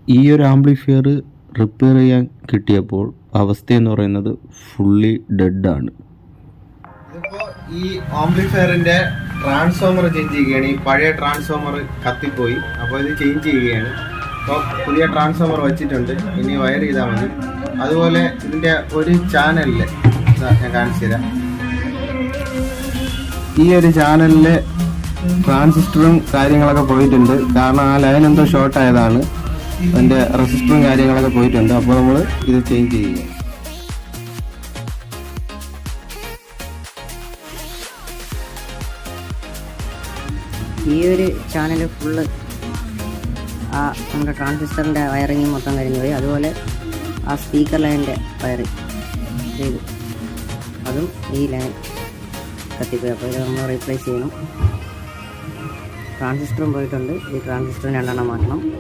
ഈ ഒരു amplifier repair ചെയ്യാൻ കിട്ടിയപ്പോൾ അവസ്ഥയെന്ന് പറയുന്നത് ഫുള്ളി ഡെഡാണ്. ഇതിപ്പോൾ ഈ ആംപ്ലിഫയറിൻ്റെ ട്രാൻസ്ഫോമർ ചേഞ്ച് ചെയ്യുകയാണ്. ഈ പഴയ ട്രാൻസ്ഫോമർ കത്തിപ്പോയി, അപ്പോൾ ഇത് ചേഞ്ച് ചെയ്യുകയാണ്. അപ്പോൾ പുതിയ ട്രാൻസ്ഫോമർ വെച്ചിട്ടുണ്ട്, ഇനി വയർ ചെയ്താൽ മതി. അതുപോലെ ഇതിൻ്റെ ഒരു ചാനലിൽ ഞാൻ കാണിച്ചു തരാം. ഈ ഒരു ചാനലിൽ ട്രാൻസിസ്റ്ററും കാര്യങ്ങളൊക്കെ പോയിട്ടുണ്ട്. കാരണം ആ ലൈൻ എന്തോ ഷോർട്ട് ആയതാണ്. അതിൻ്റെ റെസിസ്റ്ററും കാര്യങ്ങളൊക്കെ പോയിട്ടുണ്ട്. അപ്പോൾ നമ്മൾ ഇത് ചേഞ്ച് ചെയ്യുക. ഈ ഒരു ചാനൽ ഫുള്ള് നമ്മുടെ ട്രാൻസിസ്റ്ററിൻ്റെ വയറിങ് മൊത്തം കഴിഞ്ഞു പോയി. അതുപോലെ ആ സ്പീക്കർ ലൈനിൻ്റെ വയറിങ് ചെയ്തു, അതും ഈ ലൈൻ കത്തിപ്പോയി. അപ്പോൾ ഇത് നമ്മൾ റീപ്ലേസ് ചെയ്യണം. ട്രാൻസിസ്റ്ററും പോയിട്ടുണ്ട്. ഈ ട്രാൻസിസ്റ്ററും 2 മാറ്റണം.